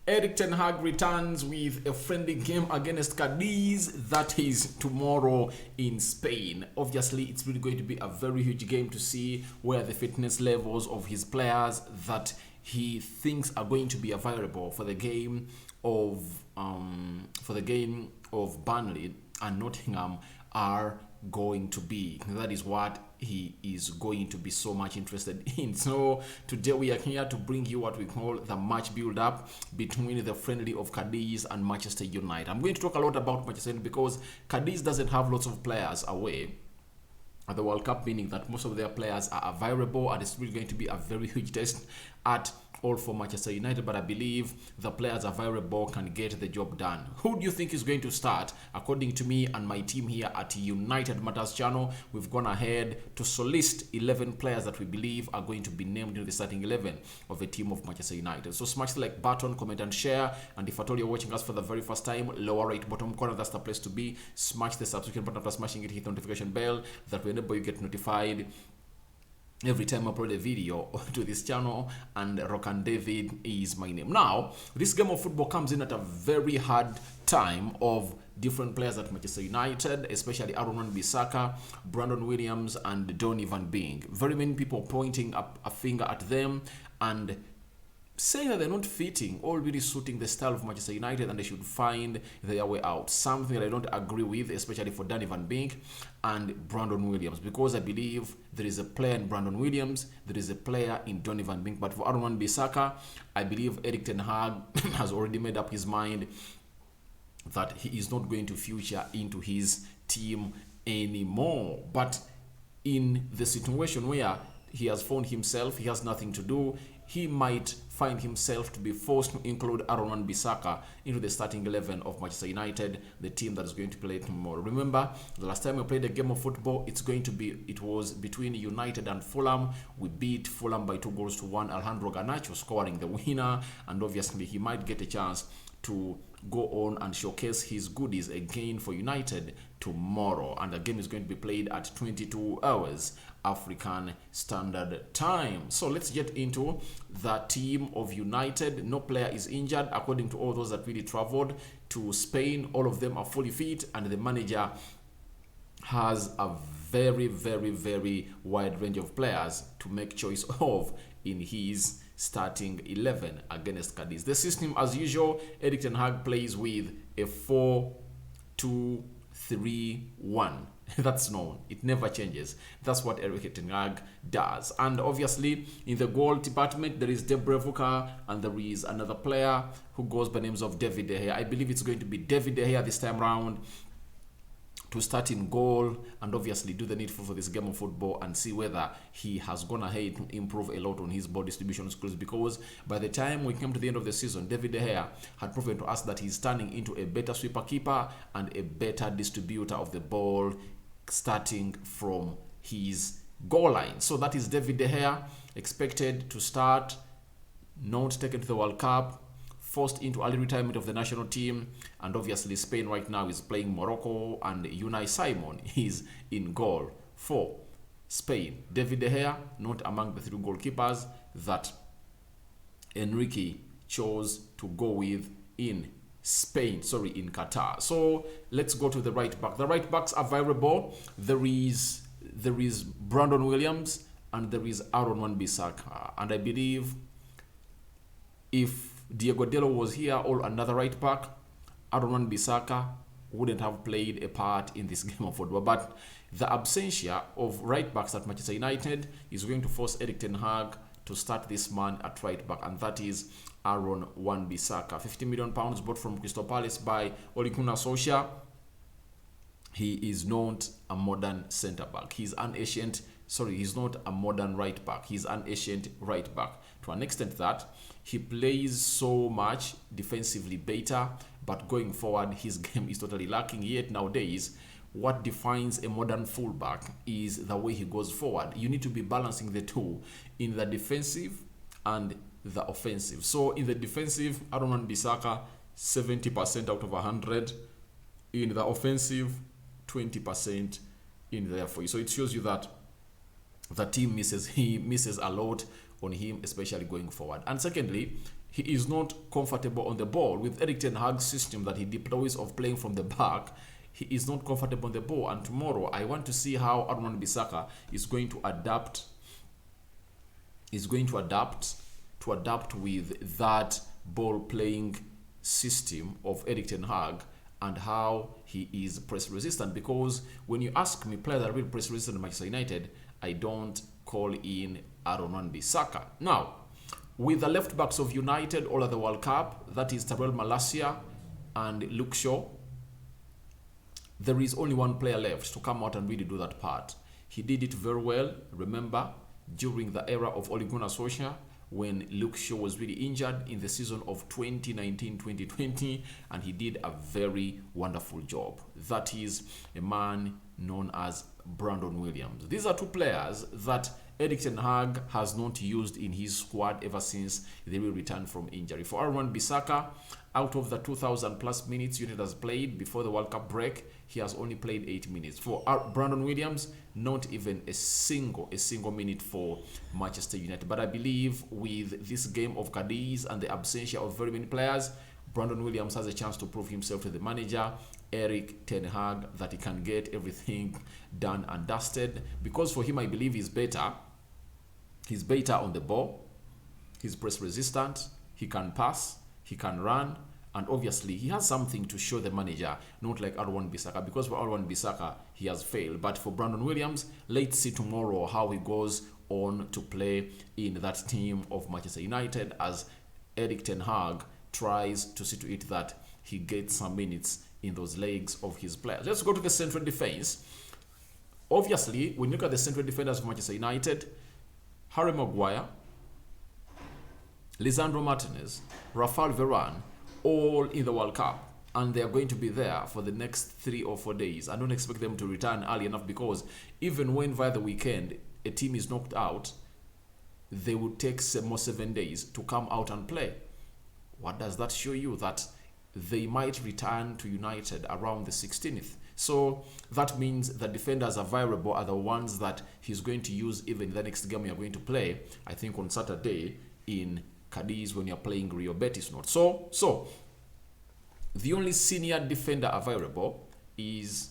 Eric Ten Hag returns with a friendly game against Cadiz. That is tomorrow in Spain. Obviously, it's really going to be a very huge game to see where the fitness levels of his players that he thinks are going to be available for the game of Burnley and Nottingham are going to be. That is what he is going to be so much interested in. So today we are here to bring you what we call the match build up between the friendly of Cadiz and Manchester United. I'm going to talk a lot about Manchester United because Cadiz doesn't have lots of players away at the World Cup, meaning that most of their players are available, and it's really going to be a very huge test at all for Manchester United, but I believe the players available can get the job done. Who do you think is going to start? According to me and my team here at United Matters channel, we've gone ahead to solicit 11 players that we believe are going to be named in the starting 11 of a team of Manchester United. So smash the like button, comment and share, and if at all you're watching us for the very first time, lower right bottom corner, that's the place to be. Smash the subscription button after smashing it, hit the notification bell, that will enable you get notified every time I upload a video to this channel, and Rokan David is my name. Now, this game of football comes in at a very hard time of different players at Manchester United, especially Aaron Wan-Bissaka, Brandon Williams, and Donny van Beek. Very many people pointing up a finger at them and saying that they're not fitting or really suiting the style of Manchester United and they should find their way out. Something that I don't agree with, especially for Donny van Beek and Brandon Williams, because I believe there is a player in Brandon Williams, there is a player in Donny van Beek. But for Aaron Wan-Bissaka, I believe Eric Ten Hag has already made up his mind that he is not going to feature into his team anymore. But in the situation where he has found himself, he has nothing to do, he might find himself to be forced to include Aaron Wan-Bissaka into the starting 11 of Manchester United, the team that is going to play tomorrow. Remember, the last time we played a game of football, it was between United and Fulham. We beat Fulham by 2-1. Alejandro Garnacho scoring the winner, and obviously he might get a chance to go on and showcase his goodies again for United tomorrow. And the game is going to be played at 22 hours African Standard Time. So let's get into the team of United. No player is injured. According to all those that really traveled to Spain, all of them are fully fit, and the manager has a very, very, very wide range of players to make choice of in his starting 11 against Cadiz. The system, as usual, Eric Ten Hag plays with a 4-2-3-1. That's known. It never changes. That's what Eric Ten Hag does. And obviously, in the goal department, there is Debre Vuka, and there is another player who goes by names of David De Gea. I believe it's going to be David De Gea this time round to start in goal and obviously do the needful for this game of football and see whether he has gone ahead to improve a lot on his ball distribution skills, because by the time we came to the end of the season, David De Gea had proven to us that he's turning into a better sweeper keeper and a better distributor of the ball starting from his goal line. So that is David De Gea, expected to start, not taken to the World Cup, forced into early retirement of the national team, and obviously Spain right now is playing Morocco, and Unai Simon is in goal for Spain. David De Gea not among the 3 goalkeepers that Enrique chose to go with in Qatar. So let's go to the right back. The right backs are variable. There is Brandon Williams and there is Aaron Wan-Bissaka, and I believe if Diego Dello was here or another right back, Aaron Wan-Bissaka wouldn't have played a part in this game of football. But the absentia of right backs at Manchester United is going to force Eric Ten Hag to start this man at right back, and that is Aaron Wan-Bissaka. £50 million bought from Crystal Palace by Ole Gunnar Solskjaer. He is not a modern centre back. He's not a modern right back. He's an ancient right back, to an extent that he plays so much defensively better, but going forward his game is totally lacking. Yet nowadays, what defines a modern fullback is the way he goes forward. You need to be balancing the two in the defensive and the offensive. So in the defensive, Aaron Wan-Bissaka 70% out of 100. In the offensive, 20% in there for you. So it shows you that the team misses a lot on him, especially going forward. And secondly, he is not comfortable on the ball. With Erik ten Hag's system that he deploys of playing from the back, he is not comfortable on the ball. And tomorrow, I want to see how Aaron Wan-Bissaka is going to adapt. To adapt with that ball playing system of Erik ten Hag, and how he is press resistant. Because when you ask me players that are really press resistant at Manchester United, I don't call in Aaron Wan-Bissaka. Now, with the left backs of United all at the World Cup, that is Tyrell Malacia and Luke Shaw, there is only one player left to come out and really do that part. He did it very well, remember, during the era of Ole Gunnar Solskjaer, when Luke Shaw was really injured in the season of 2019-2020, and he did a very wonderful job. That is a man known as Brandon Williams. These are two players that Erik ten Hag has not used in his squad ever since they will return from injury. For Aaron Wan-Bissaka, out of the 2,000 plus minutes United has played before the World Cup break, he has only played 8 minutes. For Brandon Williams, not even a single minute for Manchester United. But I believe with this game of Cadiz and the absentia of very many players, Brandon Williams has a chance to prove himself to the manager, Erik ten Hag, that he can get everything done and dusted. Because for him, I believe he's better. He's better on the ball. He's press resistant. He can pass. He can run. And obviously, he has something to show the manager, not like Aaron Wan-Bissaka. Because for Aaron Wan-Bissaka, he has failed. But for Brandon Williams, let's see tomorrow how he goes on to play in that team of Manchester United, as Erik ten Hag tries to see to it that he gets some minutes in those legs of his players. Let's go to the central defense. Obviously, when you look at the central defenders of Manchester United, Harry Maguire, Lisandro Martinez, Rafael Varane, all in the World Cup, and they are going to be there for the next 3 or 4 days. I don't expect them to return early enough, because even when via the weekend a team is knocked out, they would take more 7 days to come out and play. What does that show you? That they might return to United around the 16th. So that means the defenders available are the ones that he's going to use even in the next game we are going to play, I think on Saturday in Cadiz, when you're playing Real Betis. Not so the only senior defender available is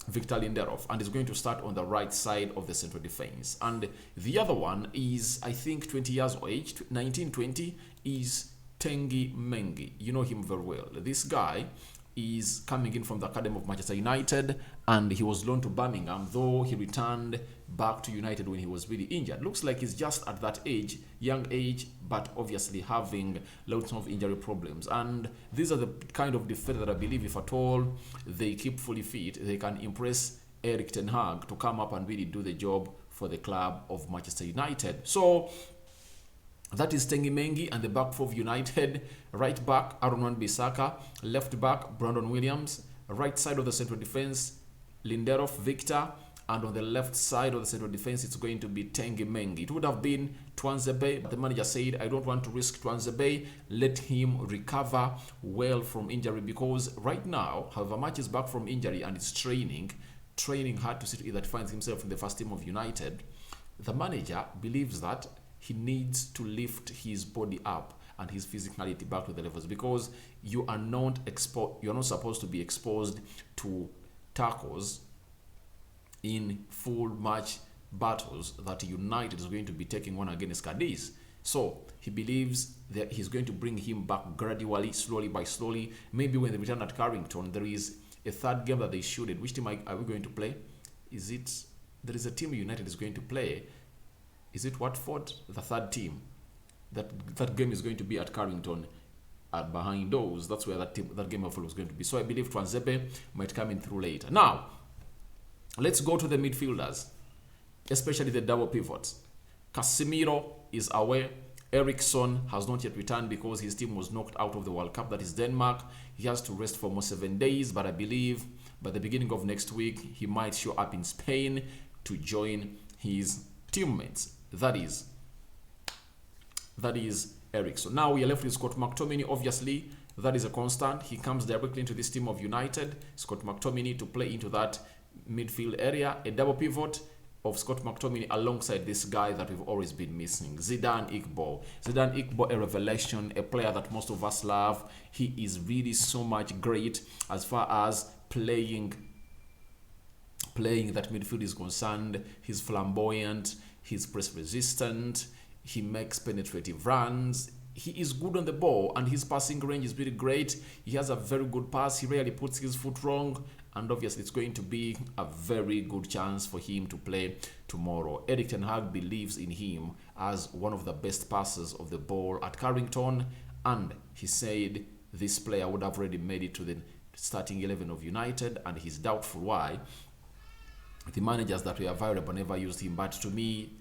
Victor Lindelof, and is going to start on the right side of the central defense. And the other one is, I think, 20 years of age, 19-20, is Tengi Mengi. You know him very well. This guy is coming in from the academy of Manchester United, and he was loaned to Birmingham, though he returned back to United when he was really injured. Looks like he's just at that age, young age, but obviously having lots of injury problems. And these are the kind of defenders that I believe, if at all they keep fully fit, they can impress Erik ten Hag to come up and really do the job for the club of Manchester United. So that is Tengi Mengi, and the back four of United. Right back, Aaron Wan-Bissaka. Left back, Brandon Williams. Right side of the central defense, Lindelof, Victor. And on the left side of the central defense, it's going to be Tengi Mengi. It would have been Tuanzebe, but the manager said, I don't want to risk Tuanzebe. Let him recover well from injury, because right now, however much is back from injury and is training hard to see to it that finds himself in the first team of United, the manager believes that he needs to lift his body up and his physicality back to the levels, because you are not supposed to be exposed to tackles in full match battles that United is going to be taking one against Cadiz. So he believes that he's going to bring him back gradually, slowly by slowly. Maybe when they return at Carrington, there is a third game that they should. Which team are we going to play? There is a team United is going to play. Is it Watford? The third team. That game is going to be at Carrington, behind doors. That's where that game of was going to be. So I believe Tuanzebe might come in through later. Now, let's go to the midfielders, especially the double pivots. Casemiro is away. Eriksson has not yet returned because his team was knocked out of the World Cup. That is Denmark. He has to rest for almost 7 days, but I believe by the beginning of next week, he might show up in Spain to join his teammates. That is Eriksson. Now we are left with Scott McTominay. Obviously, that is a constant. He comes directly into this team of United. Scott McTominay to play into that midfield area. A double pivot, of Scott McTominay alongside this guy that we've always been missing, Zidane Iqbal. Zidane Iqbal, a revelation, a player that most of us love. He is really so much great as far as playing that midfield is concerned. He's flamboyant, he's press resistant, he makes penetrative runs. He is good on the ball and his passing range is really great. He has a very good pass. He rarely puts his foot wrong. And obviously, it's going to be a very good chance for him to play tomorrow. Erik ten Hag believes in him as one of the best passers of the ball at Carrington. And he said this player would have already made it to the starting 11 of United. And he's doubtful why the managers that were available never used him. But to me,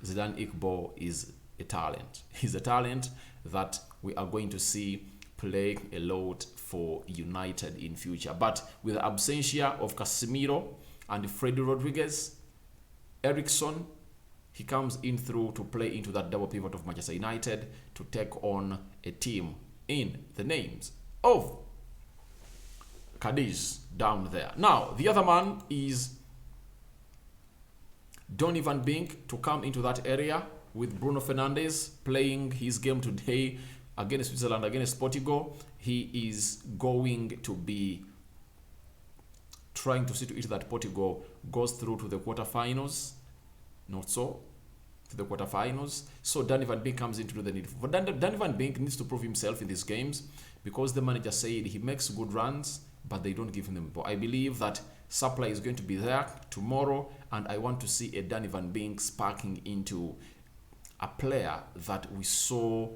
Zidane Iqbal is a talent. He's a talent that we are going to see play a lot for United in future. But with the absentia of Casemiro and Freddy Rodriguez, Eriksson, he comes in through to play into that double pivot of Manchester United to take on a team in the names of Cadiz down there. Now, the other man is Donny van Beek to come into that area with Bruno Fernandes playing his game today against Switzerland, against Portugal. He is going to be trying to see to it that Portugal goes through to the quarterfinals. Not so. To the quarterfinals. So Donny van Beek comes into the need. But Donny van Beek needs to prove himself in these games because the manager said he makes good runs, but they don't give him the ball. I believe that supply is going to be there tomorrow, and I want to see a Donny van Beek sparking into a player that we saw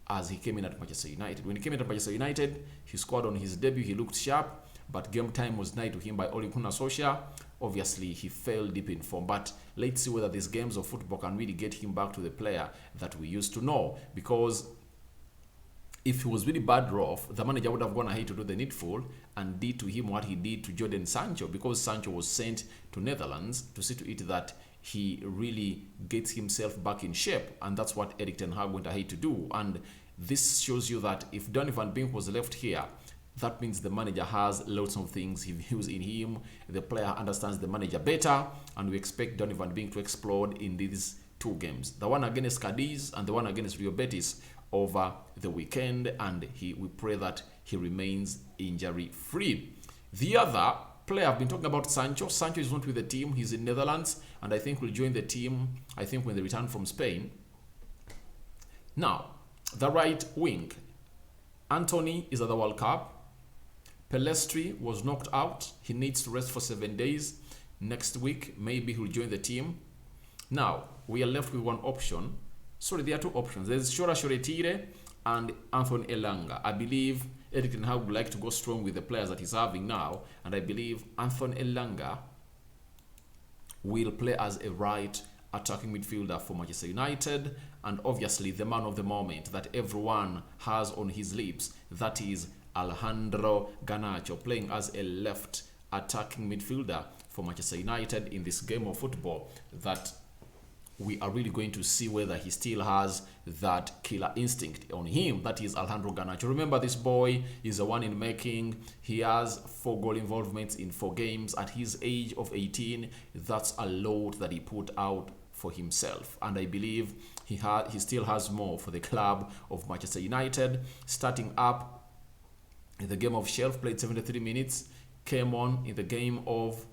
as he came in at Manchester United. When he came in at Manchester United, he scored on his debut, he looked sharp, but game time was denied to him by Ole Gunnar Solskjaer. Obviously, he fell deep in form, but let's see whether these games of football can really get him back to the player that we used to know, because if he was really bad off, the manager would have gone ahead to do the needful and did to him what he did to Jadon Sancho, because Sancho was sent to Netherlands to see to it that he really gets himself back in shape, and that's what Erik ten Hag went ahead to do. And this shows you that if Donny van Beek was left here, that means the manager has lots of things he views in him. The player understands the manager better, and we expect Donny van Beek to explode in these two games, the one against Cadiz and the one against Real Betis over the weekend, and we pray that he remains injury free. The other player I've been talking about, Sancho. Sancho is not with the team. He's in Netherlands, and I think will join the team, I think, when they return from Spain. Now, the right wing. Anthony is at the World Cup. Pelestri was knocked out. He needs to rest for 7 days. Next week, maybe he'll join the team. Now, we are left with one option. Sorry, there are two options. There's Shora Shoretire and Anthony Elanga. I believe Erik ten Hag would like to go strong with the players that he's having now, and I believe Anthony Elanga will play as a right attacking midfielder for Manchester United, and obviously the man of the moment that everyone has on his lips, that is Alejandro Garnacho, playing as a left attacking midfielder for Manchester United in this game of football that we are really going to see whether he still has that killer instinct on him. That is Alejandro Garnacho. Remember, this boy is a one in making. He has 4 goal involvements in 4 games. At his age of 18, that's a lot that he put out for himself. And I believe he still has more for the club of Manchester United. Starting up in the game of Sheffield, played 73 minutes. Came on in the game of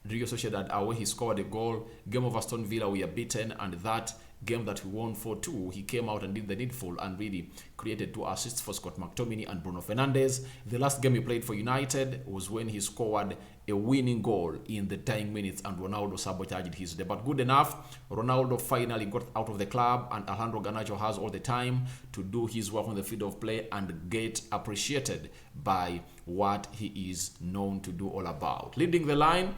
Real Sociedad away, he scored a goal. Game of Aston Villa, we are beaten, and that game that we won 4-2, he came out and did the needful and really created 2 assists for Scott McTominay and Bruno Fernandes. The last game he played for United was when he scored a winning goal in the dying minutes and Ronaldo sabotaged his day. But good enough, Ronaldo finally got out of the club, and Alejandro Garnacho has all the time to do his work on the field of play and get appreciated by what he is known to do all about. Leading the line,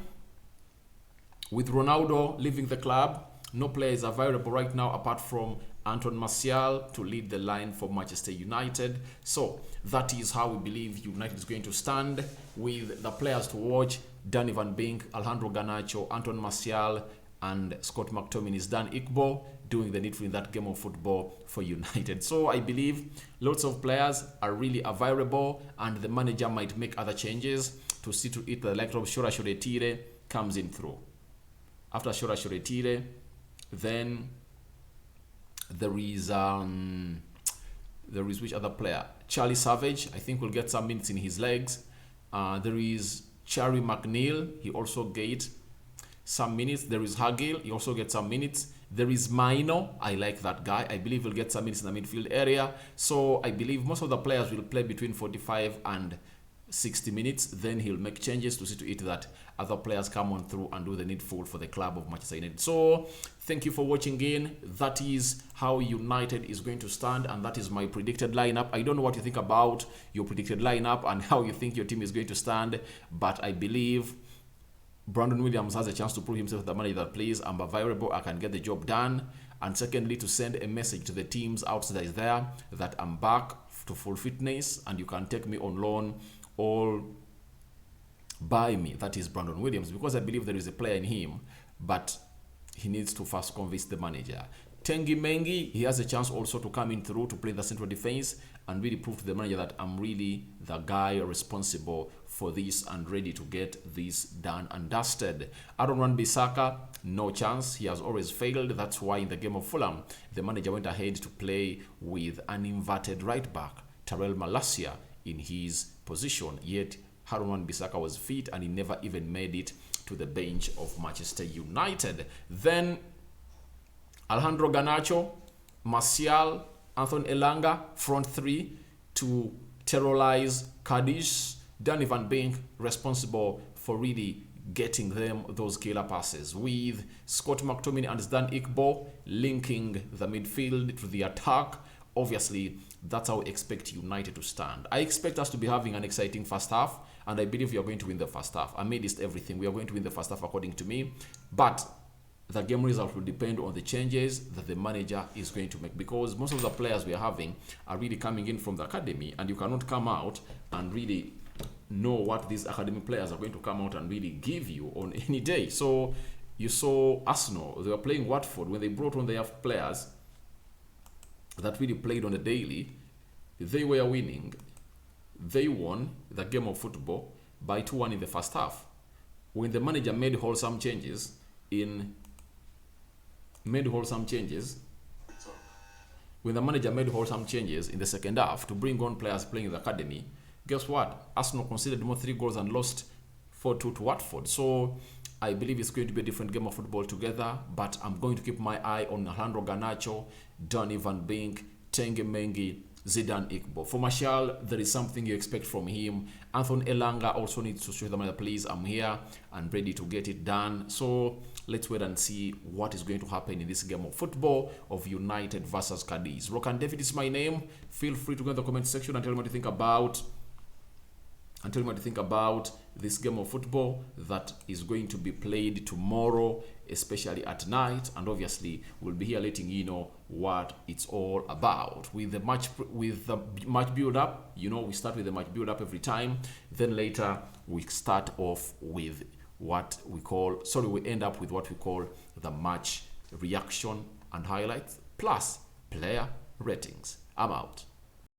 with Ronaldo leaving the club, no player is available right now apart from Anton Martial to lead the line for Manchester United. So that is how we believe United is going to stand, with the players to watch: Donny van Beek, Alejandro Garnacho, Anton Martial, and Scott McTominay's Zidane Iqbal doing the needful in that game of football for United. So I believe lots of players are really available, and the manager might make other changes to see to it that the likes of Shora Shoretire comes in through. After Shora Shoretire, then there is which other player? Charlie Savage, I think will get some minutes in his legs. There is Charlie McNeil, he also get some minutes. There is Hagil, he also gets some minutes. There is Maino, I like that guy. I believe he'll get some minutes in the midfield area. So I believe most of the players will play between 45 and 60 minutes. Then he'll make changes to see to it that other players come on through and do the needful for the club of Manchester United. So thank you for watching in. That is how United is going to stand, and that is my predicted lineup. I don't know what you think about your predicted lineup and how you think your team is going to stand, but I believe Brandon Williams has a chance to prove himself the manager that plays. I'm available, I can get the job done. And secondly, to send a message to the teams outside there that I'm back to full fitness and you can take me on loan or buy me. That is Brandon Williams, because I believe there is a player in him, but he needs to first convince the manager. Tengi Mengi, he has a chance also to come in through to play the central defense and really prove to the manager that I'm really the guy responsible for this and ready to get this done and dusted. Aaron Wan-Bissaka, no chance. He has always failed. That's why in the game of Fulham, the manager went ahead to play with an inverted right back, Terrell Malacia, in his position. Yet Aaron Wan-Bissaka was fit and he never even made it to the bench of Manchester United. Then Alejandro Garnacho, Martial, Anthony Elanga, front three to terrorize Cadiz. Danny Van Beek responsible for really getting them those killer passes, with Scott McTominay and Zidane Iqbal linking the midfield to the attack. Obviously, that's how I expect United to stand. I expect us to be having an exciting first half, and I believe we are going to win the first half. Amidst everything, we are going to win the first half according to me. But the game result will depend on the changes that the manager is going to make, because most of the players we are having are really coming in from the academy, and you cannot come out and really know what these academy players are going to come out and really give you on any day. So you saw Arsenal, they were playing Watford. When they brought on their players that really played on a daily, they were winning. They won the game of football by 2-1 in the first half. When the manager made wholesome changes in the second half to bring on players playing in the academy, guess what? Arsenal conceded more 3 goals and lost 4-2 to Watford. So I believe it's going to be a different game of football together, but I'm going to keep my eye on Alejandro Garnacho, Donny van Beek, Tengi Mengi, Zidane Iqbal. For Martial, there is something you expect from him. Anthony Elanga also needs to show the manager, please, I'm here and ready to get it done. So let's wait and see what is going to happen in this game of football of United versus Cadiz. Rokan David is my name. Feel free to go in the comment section and tell me what you think about this game of football that is going to be played tomorrow, especially at night. And obviously we'll be here letting you know what it's all about. With the match build up, you know, we start with the match build up every time, then later we start off with what we call, we end up with what we call the match reaction and highlights plus player ratings. I'm out.